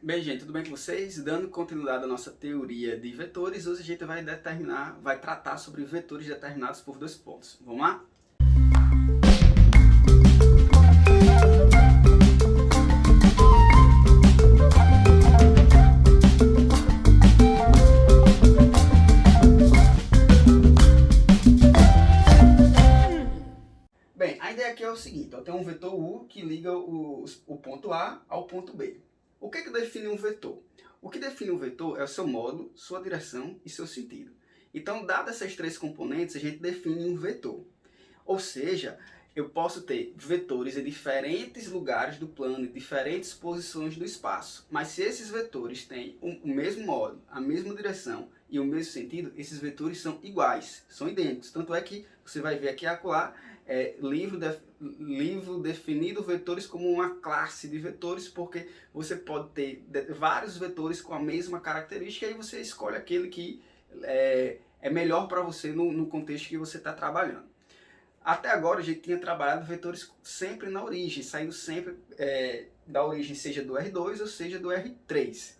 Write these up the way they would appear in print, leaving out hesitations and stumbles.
Bem, gente, tudo bem com vocês? Dando continuidade à nossa teoria de vetores, hoje a gente vai tratar sobre vetores determinados por dois pontos. Vamos lá? Bem, a ideia aqui é o seguinte, eu tenho um vetor U que liga o ponto A ao ponto B. O que define um vetor? O que define um vetor é o seu módulo, sua direção e seu sentido. Então, dadas essas três componentes, a gente define um vetor. Ou seja, eu posso ter vetores em diferentes lugares do plano, em diferentes posições do espaço. Mas se esses vetores têm o mesmo módulo, a mesma direção e o mesmo sentido, esses vetores são iguais, são idênticos. Tanto é que você vai ver aqui e acolá, livro definido vetores como uma classe de vetores, porque você pode ter vários vetores com a mesma característica e você escolhe aquele que é melhor para você no contexto que você está trabalhando. Até agora a gente tinha trabalhado vetores sempre na origem, saindo sempre da origem, seja do R2 ou seja do R3.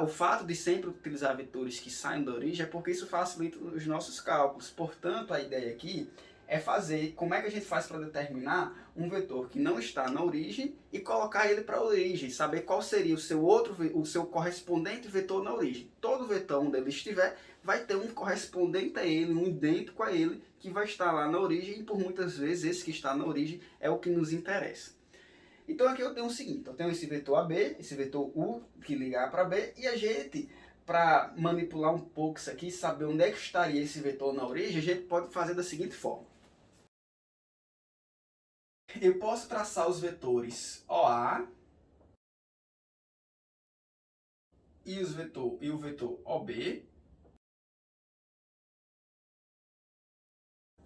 O fato de sempre utilizar vetores que saem da origem é porque isso facilita os nossos cálculos. Portanto, a ideia aqui é fazer, como é que a gente faz para determinar um vetor que não está na origem e colocar ele para a origem, saber qual seria o seu correspondente vetor na origem. Todo vetor onde ele estiver vai ter um correspondente a ele, um idêntico a ele, que vai estar lá na origem e por muitas vezes esse que está na origem é o que nos interessa. Então aqui eu tenho o seguinte, eu tenho esse vetor AB, esse vetor U que liga A para B, e a gente, para manipular um pouco isso aqui, saber onde é que estaria esse vetor na origem, a gente pode fazer da seguinte forma. Eu posso traçar os vetores OA e o vetor OB,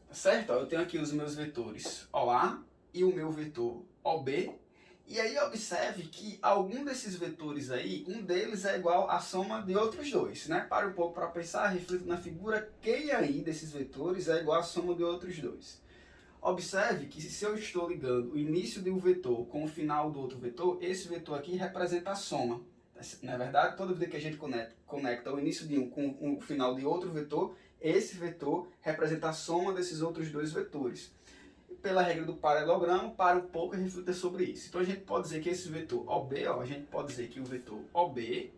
certo? Eu tenho aqui os meus vetores OA e o meu vetor OB. E aí observe que algum desses vetores aí, um deles é igual à soma de outros dois, né? Para um pouco para pensar, reflita na figura, quem aí desses vetores é igual à soma de outros dois. Observe que se eu estou ligando o início de um vetor com o final do outro vetor, esse vetor aqui representa a soma. Na verdade, toda vez que a gente conecta o início de um com o final de outro vetor, esse vetor representa a soma desses outros dois vetores. Pela regra do paralelogramo, para um pouco e reflita sobre isso. Então a gente pode dizer que esse vetor OB, a gente pode dizer que o vetor OB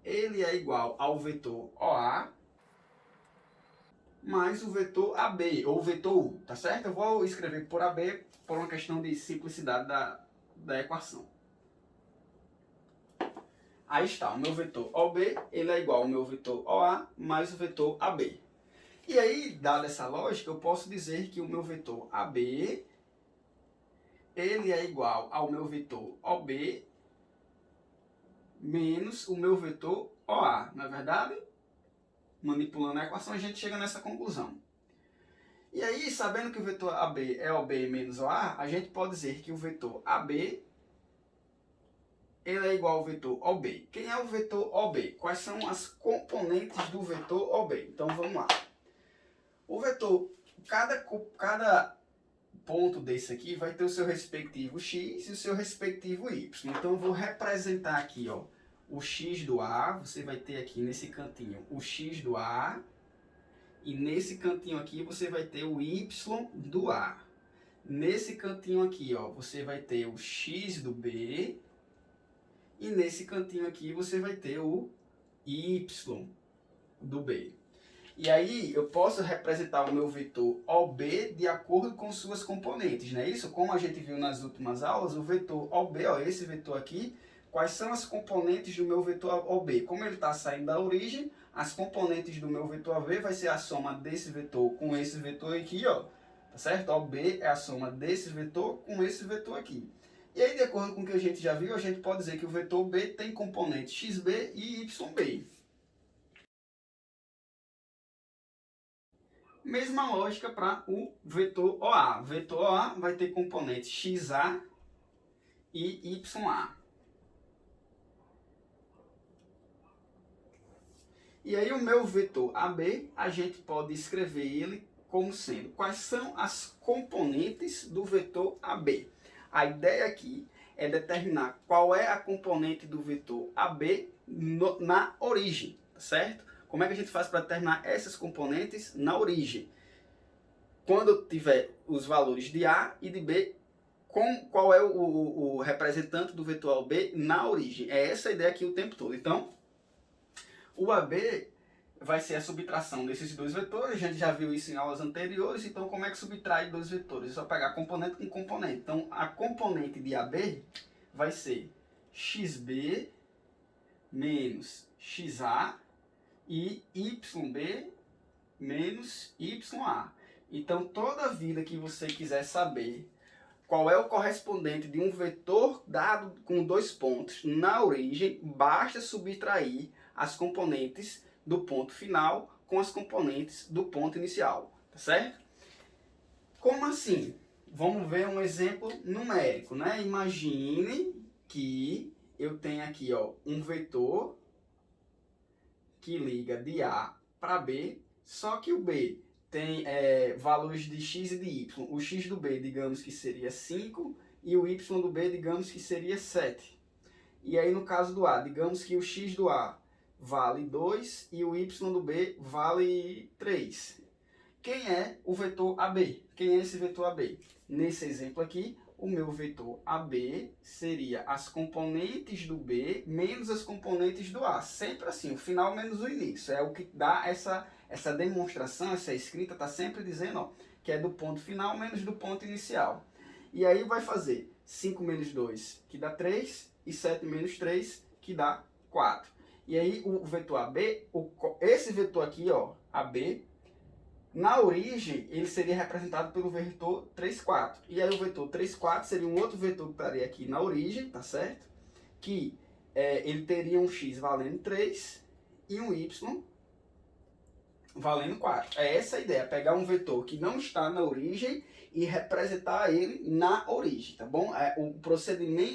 ele é igual ao vetor OA mais o vetor AB, ou vetor U, tá certo? Eu vou escrever por AB por uma questão de simplicidade da equação. Aí está, o meu vetor OB, ele é igual ao meu vetor OA mais o vetor AB. E aí, dada essa lógica, eu posso dizer que o meu vetor AB, ele é igual ao meu vetor OB menos o meu vetor OA, não é verdade? Manipulando a equação, a gente chega nessa conclusão. E aí, sabendo que o vetor AB é OB menos OA, a gente pode dizer que o vetor AB ele é igual ao vetor OB. Quem é o vetor OB? Quais são as componentes do vetor OB? Então, vamos lá. O vetor, cada ponto desse aqui vai ter o seu respectivo x e o seu respectivo y. Então eu vou representar aqui, ó, o x do A, você vai ter aqui nesse cantinho o x do A, e nesse cantinho aqui você vai ter o y do A. Nesse cantinho aqui, ó, você vai ter o x do B, e nesse cantinho aqui você vai ter o y do B. E aí eu posso representar o meu vetor OB de acordo com suas componentes, não é isso? Como a gente viu nas últimas aulas, o vetor OB, ó, esse vetor aqui, quais são as componentes do meu vetor OB? Como ele está saindo da origem, as componentes do meu vetor OB vai ser a soma desse vetor com esse vetor aqui, ó, tá certo? OB é a soma desse vetor com esse vetor aqui. E aí, de acordo com o que a gente já viu, a gente pode dizer que o vetor B tem componentes XB e YB. Mesma lógica para o vetor OA. O vetor OA vai ter componentes XA e YA. E aí o meu vetor AB, a gente pode escrever ele como sendo quais são as componentes do vetor AB. A ideia aqui é determinar qual é a componente do vetor AB na origem, certo? Como é que a gente faz para determinar essas componentes na origem? Quando eu tiver os valores de A e de B, qual é o representante do vetor AB na origem? É essa a ideia aqui o tempo todo. Então, o AB vai ser a subtração desses dois vetores. A gente já viu isso em aulas anteriores. Então, como é que subtrai dois vetores? É só pegar componente com componente. Então, a componente de AB vai ser xb menos xa e yb menos ya. Então, toda vida que você quiser saber qual é o correspondente de um vetor dado com dois pontos na origem, basta subtrair as componentes do ponto final com as componentes do ponto inicial, tá certo? Como assim? Vamos ver um exemplo numérico, né? Imagine que eu tenho aqui, ó, um vetor que liga de A para B, só que o B tem valores de x e de y. O x do B, digamos que seria 5, e o y do B, digamos que seria 7. E aí, no caso do A, digamos que o x do A vale 2 e o y do B vale 3. Quem é o vetor AB? Quem é esse vetor AB? Nesse exemplo aqui, o meu vetor AB seria as componentes do B menos as componentes do A. Sempre assim, o final menos o início. É o que dá essa demonstração, essa escrita está sempre dizendo, ó, que é do ponto final menos do ponto inicial. E aí vai fazer 5 menos 2, que dá 3, e 7 menos 3, que dá 4. E aí o vetor AB, esse vetor aqui, ó, AB, na origem, ele seria representado pelo vetor 3, 4. E aí o vetor 3, 4 seria um outro vetor que estaria aqui na origem, tá certo? Que ele teria um x valendo 3 e um y valendo 4. É essa a ideia, pegar um vetor que não está na origem e representar ele na origem, tá bom?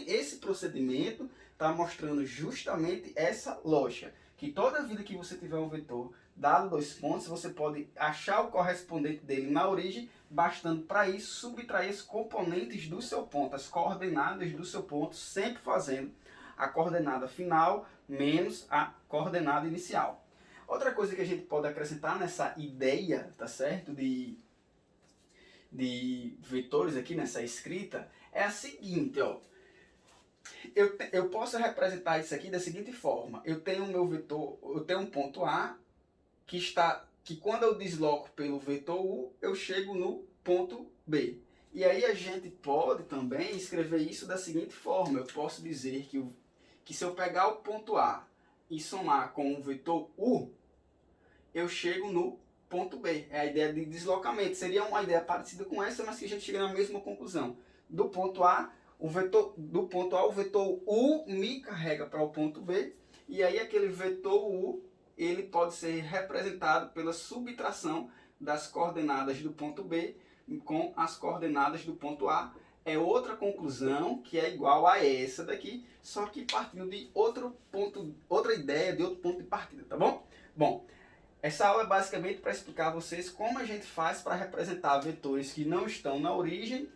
Esse procedimento está mostrando justamente essa lógica, que toda vida que você tiver um vetor dado dois pontos, você pode achar o correspondente dele na origem, bastando para isso subtrair as componentes do seu ponto, as coordenadas do seu ponto, sempre fazendo a coordenada final menos a coordenada inicial. Outra coisa que a gente pode acrescentar nessa ideia, tá certo, de vetores aqui nessa escrita, é a seguinte, ó. Eu posso representar isso aqui da seguinte forma. Eu tenho o meu vetor, eu tenho um ponto A que quando eu desloco pelo vetor U, eu chego no ponto B. E aí a gente pode também escrever isso da seguinte forma. Eu posso dizer que se eu pegar o ponto A e somar com o vetor U, eu chego no ponto B. É a ideia de deslocamento. Seria uma ideia parecida com essa, mas que a gente chega na mesma conclusão. Do ponto A, o vetor U me carrega para o ponto B, e aí aquele vetor U, ele pode ser representado pela subtração das coordenadas do ponto B com as coordenadas do ponto A. É outra conclusão que é igual a essa daqui, só que partindo de outro ponto, outra ideia, de outro ponto de partida, tá bom? Bom, essa aula é basicamente para explicar a vocês como a gente faz para representar vetores que não estão na origem,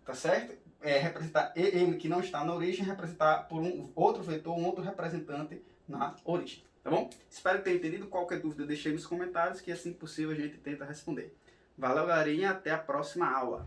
tá certo? Representar ele que não está na origem, representar por um outro vetor, um outro representante na origem, tá bom? Espero que tenha entendido. Qualquer dúvida deixe aí nos comentários, que assim que possível a gente tenta responder. Valeu, galerinha, até a próxima aula.